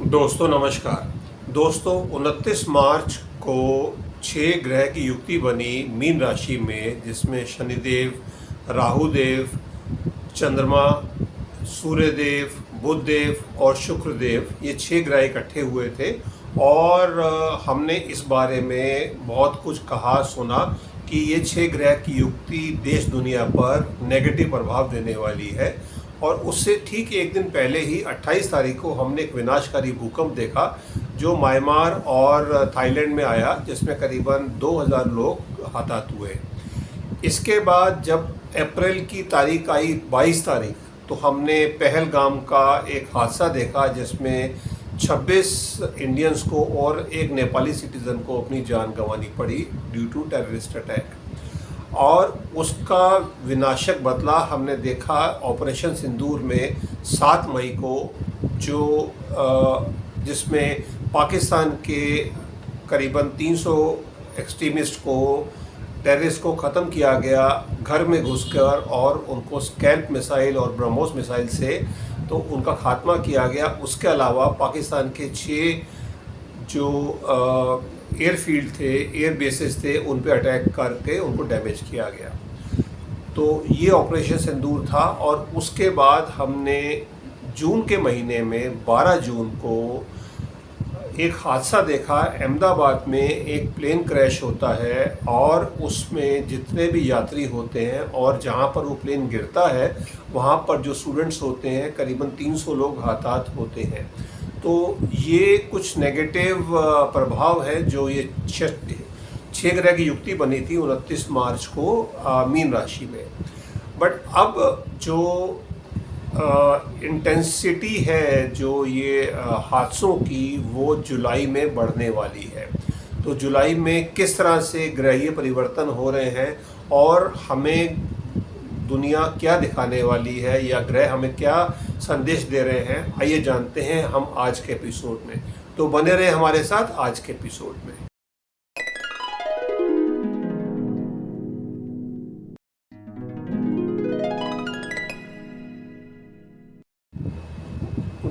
दोस्तों नमस्कार। दोस्तों 29 मार्च को 6 ग्रह की युक्ति बनी मीन राशि में, जिसमें शनिदेव, राहुदेव, चंद्रमा, सूर्यदेव, बुधदेव और शुक्रदेव, ये 6 ग्रह इकट्ठे हुए थे। और हमने इस बारे में बहुत कुछ कहा सुना कि ये 6 ग्रह की युक्ति देश दुनिया पर नेगेटिव प्रभाव देने वाली है। और उससे ठीक एक दिन पहले ही 28 तारीख को हमने एक विनाशकारी भूकंप देखा जो म्यांमार और थाईलैंड में आया, जिसमें करीबन 2000 लोग हताहत हुए। इसके बाद जब अप्रैल की तारीख आई 22 तारीख, तो हमने पहलगाम का एक हादसा देखा जिसमें 26 इंडियंस को और एक नेपाली सिटीज़न को अपनी जान गंवानी पड़ी ड्यू टू टेररिस्ट अटैक। और उसका विनाशक बदला हमने देखा ऑपरेशन सिंदूर में 7 मई को, जो जिसमें पाकिस्तान के करीबन 300 एक्सट्रीमिस्ट को, टेररिस्ट को ख़त्म किया गया घर में घुसकर, और उनको स्कैल्प मिसाइल और ब्रह्मोस मिसाइल से तो उनका खात्मा किया गया। उसके अलावा पाकिस्तान के 6 जो एयरफील्ड थे, एयर बेसिस थे, उन पे अटैक करके उनको डैमेज किया गया। तो ये ऑपरेशन सिंदूर था। और उसके बाद हमने जून के महीने में 12 जून को एक हादसा देखा। अहमदाबाद में एक प्लेन क्रैश होता है और उसमें जितने भी यात्री होते हैं और जहाँ पर वो प्लेन गिरता है वहाँ पर जो स्टूडेंट्स होते हैं, करीबन 300 लोग हताहत होते हैं। तो ये कुछ नेगेटिव प्रभाव है जो ये 6 ग्रह की युक्ति बनी थी 29 मार्च को मीन राशि में। बट अब जो इंटेंसिटी है जो ये हादसों की, वो जुलाई में बढ़ने वाली है। तो जुलाई में किस तरह से ग्रहीय परिवर्तन हो रहे हैं और हमें दुनिया क्या दिखाने वाली है या ग्रह हमें क्या संदेश दे रहे हैं, आइए जानते हैं हम आज के एपिसोड में। तो बने रहे हमारे साथ आज के एपिसोड में।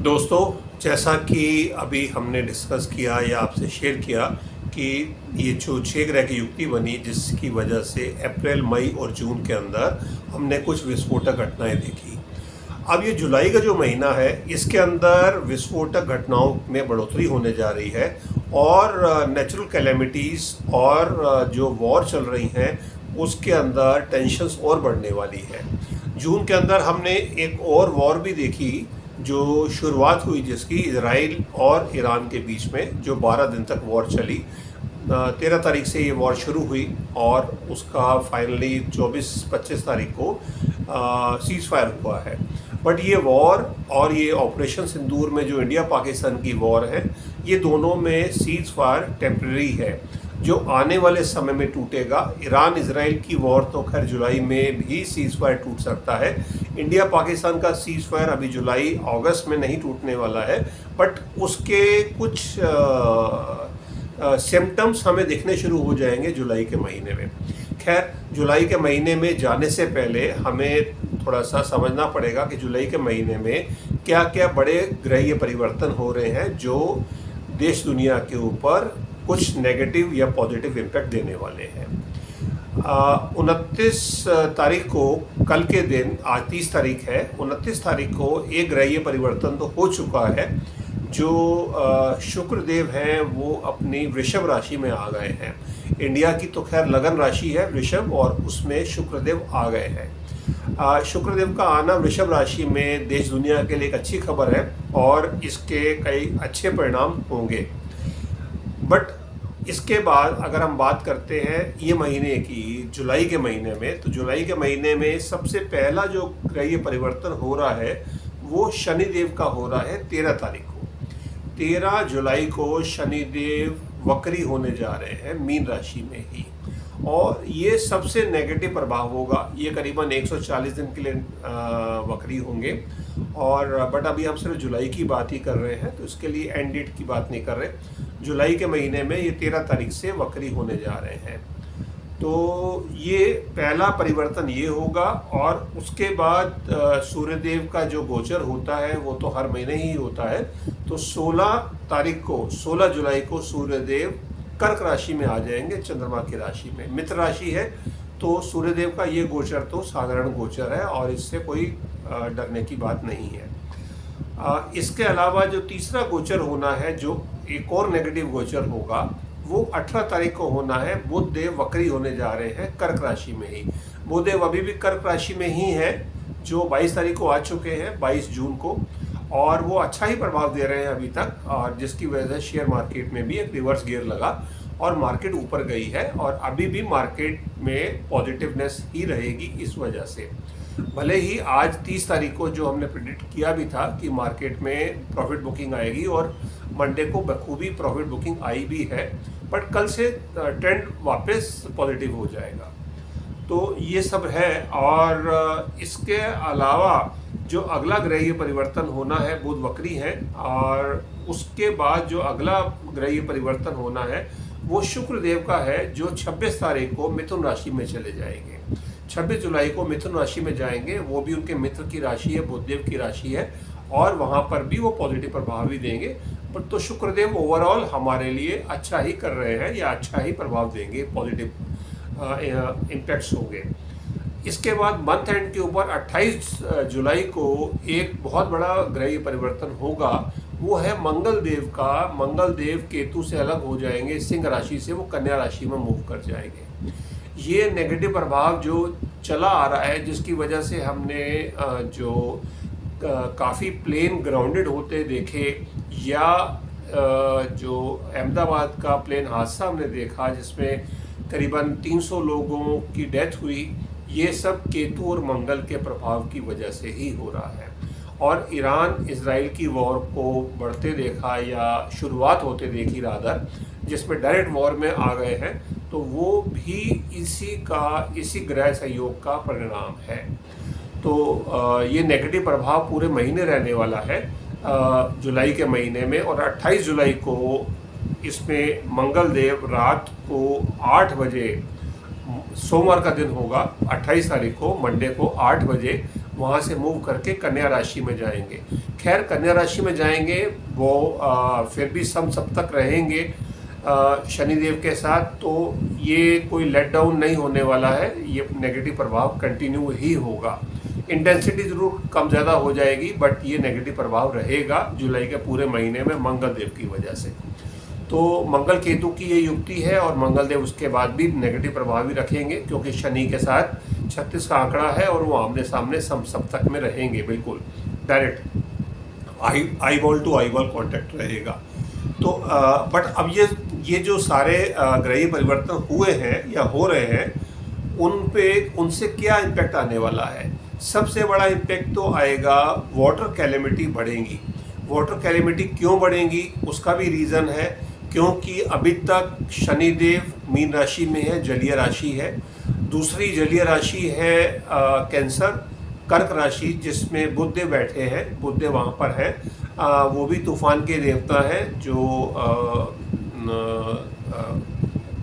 दोस्तों, जैसा कि अभी हमने डिस्कस किया या आपसे शेयर किया कि ये जो 6 ग्रह की युक्ति बनी, जिसकी वजह से अप्रैल, मई और जून के अंदर हमने कुछ विस्फोटक घटनाएं देखी। अब ये जुलाई का जो महीना है, इसके अंदर विस्फोटक घटनाओं में बढ़ोतरी होने जा रही है और नेचुरल कैलेमिटीज़ और जो वॉर चल रही हैं उसके अंदर टेंशन्स और बढ़ने वाली है। जून के अंदर हमने एक और वॉर भी देखी जो शुरुआत हुई, जिसकी इजराइल और ईरान के बीच में, जो 12 दिन तक वॉर चली। 13 तारीख से ये वॉर शुरू हुई और उसका फाइनली 24-25 तारीख को सीज़ फायर हुआ है। बट ये वॉर और ये ऑपरेशन सिंदूर में जो इंडिया पाकिस्तान की वॉर है, ये दोनों में सीज़ फायर टेम्प्रेरी है जो आने वाले समय में टूटेगा। ईरान इजराइल की वॉर तो खैर जुलाई में भी सीज़ फायर टूट सकता है। इंडिया पाकिस्तान का सीज़ फायर अभी जुलाई अगस्त में नहीं टूटने वाला है, बट उसके कुछ सिम्टम्स हमें दिखने शुरू हो जाएंगे जुलाई के महीने में। खैर, जुलाई के महीने में जाने से पहले हमें थोड़ा सा समझना पड़ेगा कि जुलाई के महीने में क्या क्या बड़े ग्रहीय परिवर्तन हो रहे हैं जो देश दुनिया के ऊपर कुछ नेगेटिव या पॉजिटिव इम्पैक्ट देने वाले हैं। 29 तारीख को, कल के दिन, आज 30 तारीख है, 29 तारीख को एक ग्रहीय परिवर्तन तो हो चुका है। जो शुक्रदेव हैं वो अपनी वृषभ राशि में आ गए हैं। इंडिया की तो खैर लगन राशि है वृषभ, और उसमें शुक्रदेव आ गए हैं। शुक्रदेव का आना वृषभ राशि में देश दुनिया के लिए एक अच्छी खबर है और इसके कई अच्छे परिणाम होंगे। बट इसके बाद अगर हम बात करते हैं ये महीने की, जुलाई के महीने में, तो जुलाई के महीने में सबसे पहला जो ग्रहीय परिवर्तन हो रहा है वो शनिदेव का हो रहा है 13 तारीख को। 13 जुलाई को शनिदेव वक्री होने जा रहे हैं मीन राशि में ही, और ये सबसे नेगेटिव प्रभाव होगा। ये करीबन 140 दिन के लिए वक्री होंगे। और बट अभी हम सिर्फ जुलाई की बात ही कर रहे हैं, तो इसके लिए एंड डेट की बात नहीं कर रहे। जुलाई के महीने में ये 13 तारीख से वक्री होने जा रहे हैं। तो ये पहला परिवर्तन ये होगा। और उसके बाद सूर्यदेव का जो गोचर होता है वो तो हर महीने ही होता है। तो 16 जुलाई को सूर्यदेव कर्क राशि में आ जाएंगे, चंद्रमा की राशि में। मित्र राशि है तो सूर्यदेव का ये गोचर तो साधारण गोचर है और इससे कोई डरने की बात नहीं है। इसके अलावा जो तीसरा गोचर होना है, जो एक और नेगेटिव गोचर होगा, वो 18 तारीख को होना है। बुध देव वक्री होने जा रहे हैं कर्क राशि में ही। बुध देव अभी भी कर्क राशि में ही है, जो 22 तारीख को आ चुके हैं, 22 जून को, और वो अच्छा ही प्रभाव दे रहे हैं अभी तक, और जिसकी वजह से शेयर मार्केट में भी एक रिवर्स गियर लगा और मार्केट ऊपर गई है। और अभी भी मार्केट में पॉजिटिवनेस ही रहेगी इस वजह से। भले ही आज 30 तारीख को जो हमने प्रेडिक्ट किया भी था कि मार्केट में प्रॉफिट बुकिंग आएगी, और मंडे को बखूबी प्रॉफिट बुकिंग आई भी है, बट कल से ट्रेंड वापस पॉजिटिव हो जाएगा। तो ये सब है। और इसके अलावा जो अगला ग्रहीय परिवर्तन होना है, बुध वक्री है, और उसके बाद जो अगला ग्रहीय परिवर्तन होना है वो शुक्र देव का है, जो 26 तारीख को मिथुन राशि में चले जाएंगे। 26 जुलाई को मिथुन राशि में जाएंगे। वो भी उनके मित्र की राशि है, बुधदेव की राशि है, और वहाँ पर भी वो पॉजिटिव प्रभाव ही देंगे। बट तो शुक्रदेव ओवरऑल हमारे लिए अच्छा ही कर रहे हैं, या अच्छा ही प्रभाव देंगे, पॉजिटिव इम्पैक्ट्स होंगे। इसके बाद मंथ एंड के ऊपर 28 जुलाई को एक बहुत बड़ा ग्रहीय परिवर्तन होगा। वो है मंगल देव का। मंगल देव केतु से अलग हो जाएंगे, सिंह राशि से वो कन्या राशि में मूव कर जाएंगे। ये नेगेटिव प्रभाव जो चला आ रहा है, जिसकी वजह से हमने जो काफ़ी प्लेन ग्राउंडेड होते देखे, या जो अहमदाबाद का प्लेन हादसा हमने देखा जिसमें करीबन 300 लोगों की डेथ हुई, ये सब केतु और मंगल के प्रभाव की वजह से ही हो रहा है। और ईरान इजराइल की वॉर को बढ़ते देखा, या शुरुआत होते देखी रादर, जिसमें डायरेक्ट वॉर में आ गए हैं, तो वो भी इसी ग्रह सहयोग का परिणाम है। तो ये नेगेटिव प्रभाव पूरे महीने रहने वाला है, जुलाई के महीने में। और 28 जुलाई को इसमें मंगल देव रात को 8 बजे, सोमवार का दिन होगा, 28 तारीख को मंडे को 8 बजे वहाँ से मूव करके कन्या राशि में जाएंगे। खैर, कन्या राशि में जाएंगे वो फिर भी सप्तक रहेंगे शनिदेव के साथ, तो ये कोई लेट डाउन नहीं होने वाला है। ये नेगेटिव प्रभाव कंटिन्यू ही होगा। इंटेंसिटी ज़रूर कम ज़्यादा हो जाएगी, बट ये नेगेटिव प्रभाव रहेगा जुलाई के पूरे महीने में मंगल देव की वजह से। तो मंगल केतु की ये युक्ति है, और मंगल देव उसके बाद भी नेगेटिव प्रभाव ही रखेंगे, क्योंकि शनि के साथ 36 का आंकड़ा है, और वो आमने सामने सप्तक में रहेंगे, बिल्कुल direct eyeball to eyeball contact रहेगा। तो बट अब ये जो सारे ग्रहीय परिवर्तन हुए हैं या हो रहे हैं, उनसे क्या इम्पैक्ट आने वाला है? सबसे बड़ा इम्पैक्ट तो आएगा, वाटर कैलेमिटी बढ़ेंगी। वाटर कैलेमिटी क्यों बढ़ेंगी, उसका भी रीज़न है, क्योंकि अभी तक शनिदेव मीन राशि में है, जलीय राशि है। दूसरी जलीय राशि है कैंसर, कर्क राशि, जिसमें बुधदेव बैठे हैं, बुधदेव वहाँ पर है। वो भी तूफान के देवता हैं, जो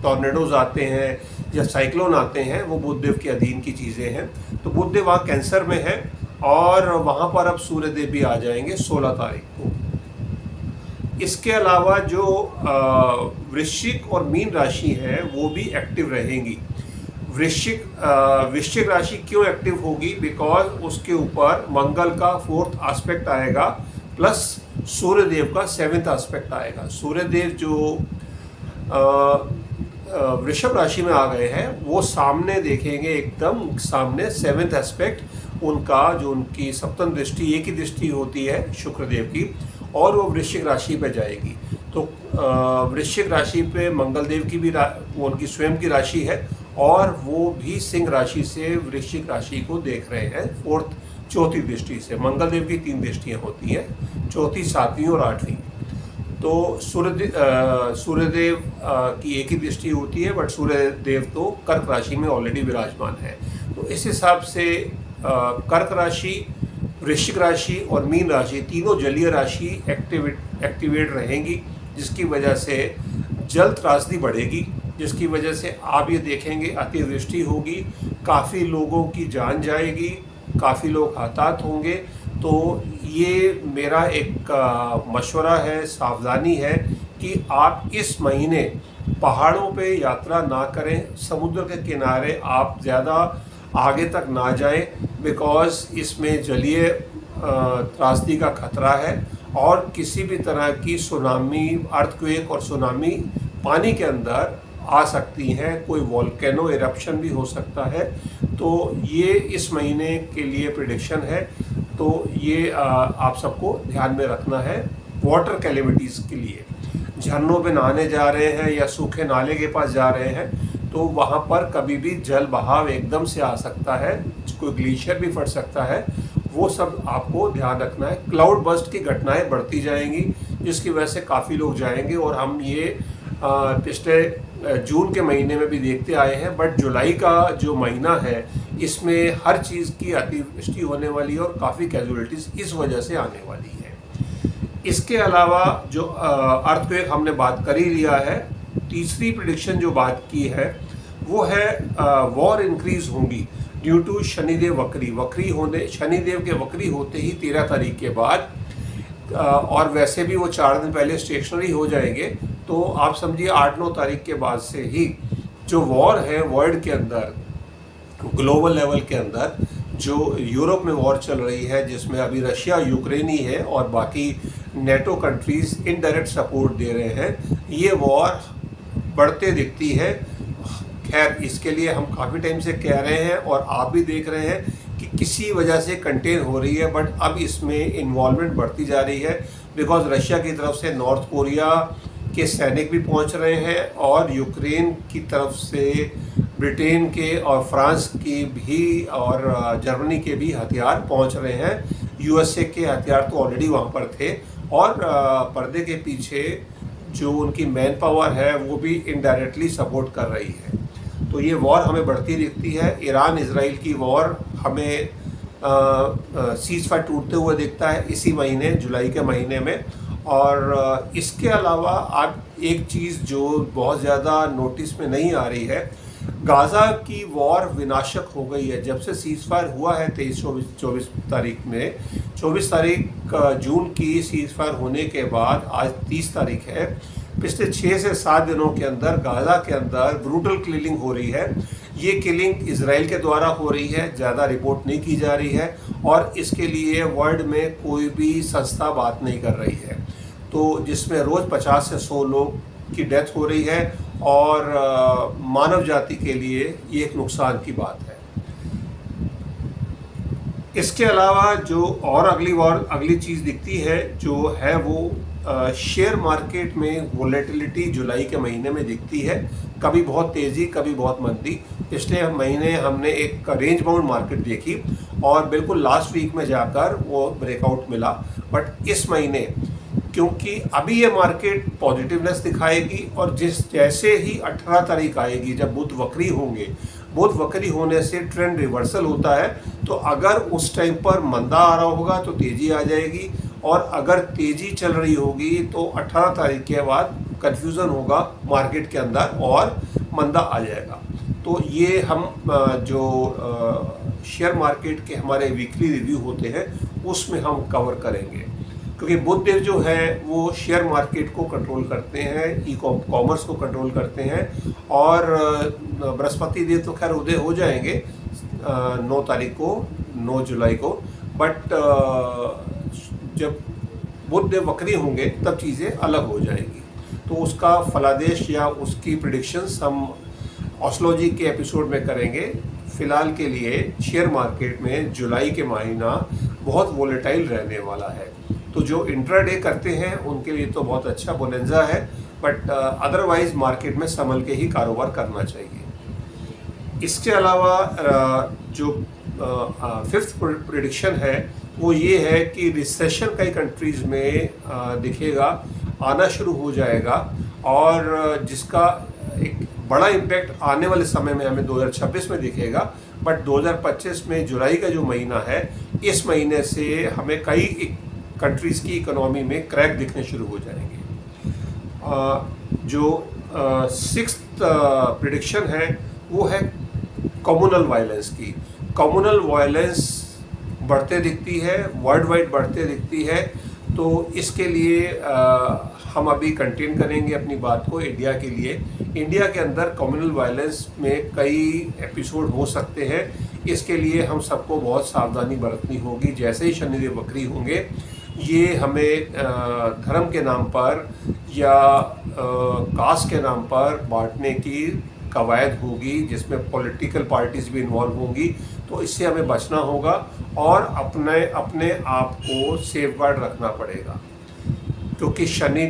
टॉर्नेडोज आते हैं या साइक्लोन आते हैं, वो बुधदेव के अधीन की चीज़ें हैं। तो बुधदेव वहाँ कैंसर में है, और वहाँ पर अब सूर्यदेव भी आ जाएंगे 16 तारीख को। इसके अलावा जो वृश्चिक और मीन राशि है वो भी एक्टिव रहेंगी। वृश्चिक राशि क्यों एक्टिव होगी? बिकॉज उसके ऊपर मंगल का 4th एस्पेक्ट आएगा, प्लस सूर्यदेव का 7th एस्पेक्ट आएगा। सूर्यदेव जो वृषभ राशि में आ गए हैं, वो सामने देखेंगे, एकदम सामने 7th एस्पेक्ट उनका, जो उनकी सप्तम दृष्टि, एक ही दृष्टि होती है शुक्रदेव की, और वो वृश्चिक राशि पे जाएगी। तो वृश्चिक राशि पे मंगल देव की भी वो उनकी स्वयं की राशि है, और वो भी सिंह राशि से वृश्चिक राशि को देख रहे हैं 4th दृष्टि से। मंगल देव की 3 दृष्टियाँ होती हैं, 4th, 7वीं और 8वीं। तो सूर्यदेव की एक ही दृष्टि होती है, बट सूर्यदेव तो कर्क राशि में ऑलरेडी विराजमान है। तो इस हिसाब से कर्क राशि, वृश्चिक राशि और मीन राशि, तीनों जलीय राशि एक्टिवेट रहेंगी, जिसकी वजह से जल त्रासदी बढ़ेगी, जिसकी वजह से आप ये देखेंगे अतिवृष्टि होगी, काफ़ी लोगों की जान जाएगी, काफ़ी लोग हताहत होंगे। तो ये मेरा एक मशवरा है, सावधानी है कि आप इस महीने पहाड़ों पे यात्रा ना करें, समुद्र के किनारे आप ज़्यादा आगे तक ना जाएं, बिकॉज़ इसमें जलीय त्रासदी का खतरा है और किसी भी तरह की सुनामी, अर्थक्वेक और सुनामी पानी के अंदर आ सकती हैं, कोई वोल्केनो इरप्शन भी हो सकता है। तो ये इस महीने के लिए प्रेडिक्शन है, तो ये आप सबको ध्यान में रखना है। वाटर कैलेमिटीज़ के लिए झरनों पे नहाने जा रहे हैं या सूखे नाले के पास जा रहे हैं तो वहाँ पर कभी भी जल बहाव एकदम से आ सकता है, कोई ग्लेशियर भी फट सकता है, वो सब आपको ध्यान रखना है। क्लाउड बर्स्ट की घटनाएं बढ़ती जाएंगी जिसकी वजह से काफ़ी लोग जाएंगे और हम ये पिछले जून के महीने में भी देखते आए हैं, बट जुलाई का जो महीना है इसमें हर चीज़ की अतिवृष्टि होने वाली है और काफ़ी कैजुअलिटीज़ इस वजह से आने वाली है। इसके अलावा जो अर्थक्वेक हमने बात कर ही लिया है, तीसरी प्रेडिक्शन जो बात की है वो है वॉर इंक्रीज होंगी ड्यू टू शनिदेव वक्री होने, शनिदेव के वक्री होते ही 13 तारीख के बाद और वैसे भी वो 4 दिन पहले स्टेशनरी हो जाएंगे, तो आप समझिए 8-9 तारीख के बाद से ही जो वॉर है वर्ल्ड के अंदर, ग्लोबल लेवल के अंदर, जो यूरोप में वॉर चल रही है जिसमें अभी रशिया यूक्रेन ही है और बाकी नेटो कंट्रीज़ इनडायरेक्ट सपोर्ट दे रहे हैं, ये वॉर बढ़ते दिखती है। खैर इसके लिए हम काफ़ी टाइम से कह रहे हैं और आप भी देख रहे हैं कि किसी वजह से कंटेन हो रही है, बट अब इसमें इन्वॉल्वमेंट बढ़ती जा रही है बिकॉज रशिया की तरफ से नॉर्थ कोरिया के सैनिक भी पहुंच रहे हैं और यूक्रेन की तरफ से ब्रिटेन के और फ्रांस की भी और जर्मनी के भी हथियार पहुंच रहे हैं। यूएसए के हथियार तो ऑलरेडी वहां पर थे और पर्दे के पीछे जो उनकी मैन पावर है वो भी इनडायरेक्टली सपोर्ट कर रही है। तो ये वॉर हमें बढ़ती दिखती है। ईरान इजराइल की वॉर हमें सीज फायर टूटते हुए दिखता है इसी महीने, जुलाई के महीने में। और इसके अलावा आप एक चीज़ जो बहुत ज़्यादा नोटिस में नहीं आ रही है, गाज़ा की वॉर विनाशक हो गई है। जब से सीज फायर हुआ है 23-24 तारीख में, 24 तारीख जून की सीज फायर होने के बाद आज 30 तारीख है, पिछले 6 से 7 दिनों के अंदर गाज़ा के अंदर ब्रूटल किलिंग हो रही है। ये किलिंग इजराइल के द्वारा हो रही है, ज़्यादा रिपोर्ट नहीं की जा रही है और इसके लिए वर्ल्ड में कोई भी संस्था बात नहीं कर रही है। तो जिसमें रोज़ 50 से 100 लोग की डेथ हो रही है और मानव जाति के लिए ये एक नुकसान की बात है। इसके अलावा जो और अगली चीज़ दिखती है जो है वो शेयर मार्केट में वोलेटिलिटी जुलाई के महीने में दिखती है, कभी बहुत तेज़ी कभी बहुत मंदी। पिछले महीने हमने एक रेंज बाउंड मार्केट देखी और बिल्कुल लास्ट वीक में जाकर वो ब्रेकआउट मिला, बट इस महीने क्योंकि अभी ये मार्केट पॉजिटिवनेस दिखाएगी और जैसे ही 18 तारीख आएगी जब बुध वक्री होंगे, बुध वक्री होने से ट्रेंड रिवर्सल होता है, तो अगर उस टाइम पर मंदा आ रहा होगा तो तेज़ी आ जाएगी और अगर तेज़ी चल रही होगी तो 18 तारीख के बाद कन्फ्यूज़न होगा मार्केट के अंदर और मंदा आ जाएगा। तो ये हम जो शेयर मार्केट के हमारे वीकली रिव्यू होते हैं उसमें हम कवर करेंगे, क्योंकि बुध देव जो है वो शेयर मार्केट को कंट्रोल करते हैं, ई कॉमर्स को कंट्रोल करते हैं और बृहस्पति देव तो खैर उदय हो जाएंगे 9 तारीख को, 9 जुलाई को, बट जब बुध देव वक्री होंगे तब चीज़ें अलग हो जाएंगी। तो उसका फलादेश या उसकी प्रिडिक्शंस हम एस्ट्रोलॉजी के एपिसोड में करेंगे। फ़िलहाल के लिए शेयर मार्केट में जुलाई के महीना बहुत वोलेटाइल रहने वाला है, तो जो इंट्राडे करते हैं उनके लिए तो बहुत अच्छा बोनेंजा है, बट अदरवाइज मार्केट में संभल के ही कारोबार करना चाहिए। इसके अलावा जो 5th प्रेडिक्शन है वो ये है कि रिसेशन कई कंट्रीज़ में दिखेगा, आना शुरू हो जाएगा और जिसका एक बड़ा इम्पैक्ट आने वाले समय में हमें 2026 में दिखेगा, बट 2025 में जुलाई का जो महीना है, इस महीने से हमें कई कंट्रीज़ की इकोनॉमी में क्रैक दिखने शुरू हो जाएंगे। जो सिक्स्थ प्रिडिक्शन है वो है कम्युनल वायलेंस की। कम्युनल वायलेंस बढ़ते दिखती है, वर्ल्ड वाइड बढ़ते दिखती है। तो इसके लिए हम अभी कंटेन करेंगे अपनी बात को इंडिया के लिए। इंडिया के अंदर कम्युनल वायलेंस में कई एपिसोड हो सकते हैं। इसके लिए हम सबको बहुत सावधानी बरतनी होगी। जैसे ही शनिदेव वक्री होंगे, ये हमें धर्म के नाम पर या कास्ट के नाम पर बांटने की कवायद होगी, जिसमें पॉलिटिकल पार्टीज भी इन्वॉल्व होंगी। तो इससे हमें बचना होगा और अपने आप को सेफगार्ड रखना पड़ेगा, क्योंकि शनि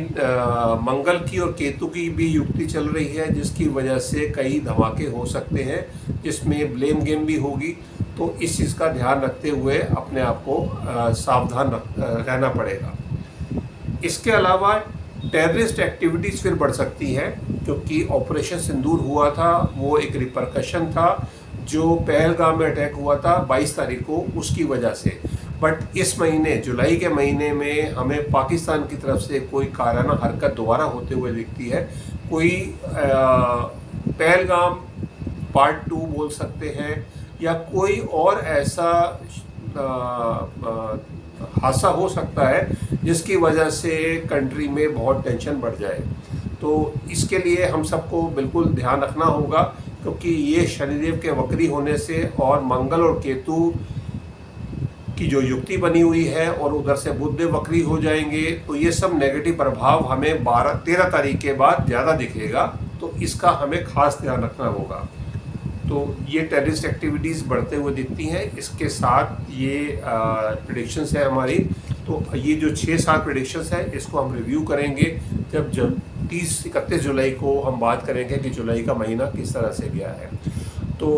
मंगल की और केतु की भी युक्ति चल रही है, जिसकी वजह से कई धमाके हो सकते हैं, जिसमें ब्लेम गेम भी होगी। तो इस चीज़ का ध्यान रखते हुए अपने आप को सावधान रहना पड़ेगा। इसके अलावा टेररिस्ट एक्टिविटीज़ फिर बढ़ सकती है, क्योंकि ऑपरेशन सिंदूर हुआ था, वो एक रिपरकशन था जो पहलगाम में अटैक हुआ था 22 तारीख को, उसकी वजह से। बट इस महीने जुलाई के महीने में हमें पाकिस्तान की तरफ से कोई काराना हरकत दोबारा होते हुए दिखती है। कोई पहलगाम पार्ट 2 बोल सकते हैं, या कोई और ऐसा हादसा हो सकता है जिसकी वजह से कंट्री में बहुत टेंशन बढ़ जाए। तो इसके लिए हम सबको बिल्कुल ध्यान रखना होगा, क्योंकि ये शनिदेव के वक्री होने से और मंगल और केतु की जो युक्ति बनी हुई है, और उधर से बुध वक्री हो जाएंगे, तो ये सब नेगेटिव प्रभाव हमें 13 तारीख के बाद ज़्यादा दिखेगा। तो इसका हमें खास ध्यान रखना होगा। तो ये टेररिस्ट एक्टिविटीज़ बढ़ते हुए दिखती हैं। इसके साथ ये प्रेडिक्शंस है हमारी। तो ये जो 6-7 प्रेडिक्शंस है, इसको हम रिव्यू करेंगे जब 30-31 जुलाई को हम बात करेंगे कि जुलाई का महीना किस तरह से गया है। तो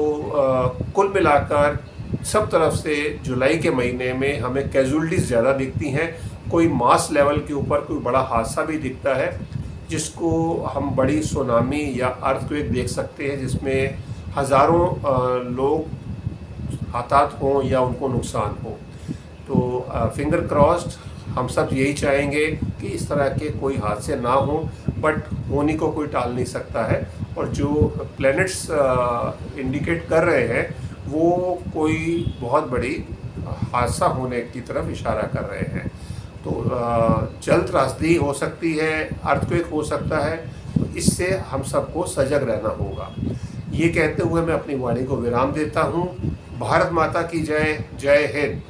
कुल मिलाकर सब तरफ से जुलाई के महीने में हमें कैजुअलिटीज़ ज़्यादा दिखती हैं। कोई मास लेवल के ऊपर कोई बड़ा हादसा भी दिखता है, जिसको हम बड़ी सुनामी या अर्थक्वेक देख सकते हैं, जिसमें हज़ारों लोग हताहत हों या उनको नुकसान हो। तो फिंगर क्रॉस्ड, हम सब यही चाहेंगे कि इस तरह के कोई हादसे ना हो, बट होने को कोई टाल नहीं सकता है। और जो प्लैनेट्स इंडिकेट कर रहे हैं, वो कोई बहुत बड़ी हादसा होने की तरफ इशारा कर रहे हैं। तो जल त्रासदी हो सकती है, अर्थक्वेक हो सकता है। तो इससे हम सबको सजग रहना होगा। ये कहते हुए मैं अपनी वाणी को विराम देता हूँ। भारत माता की जय। जय हिंद।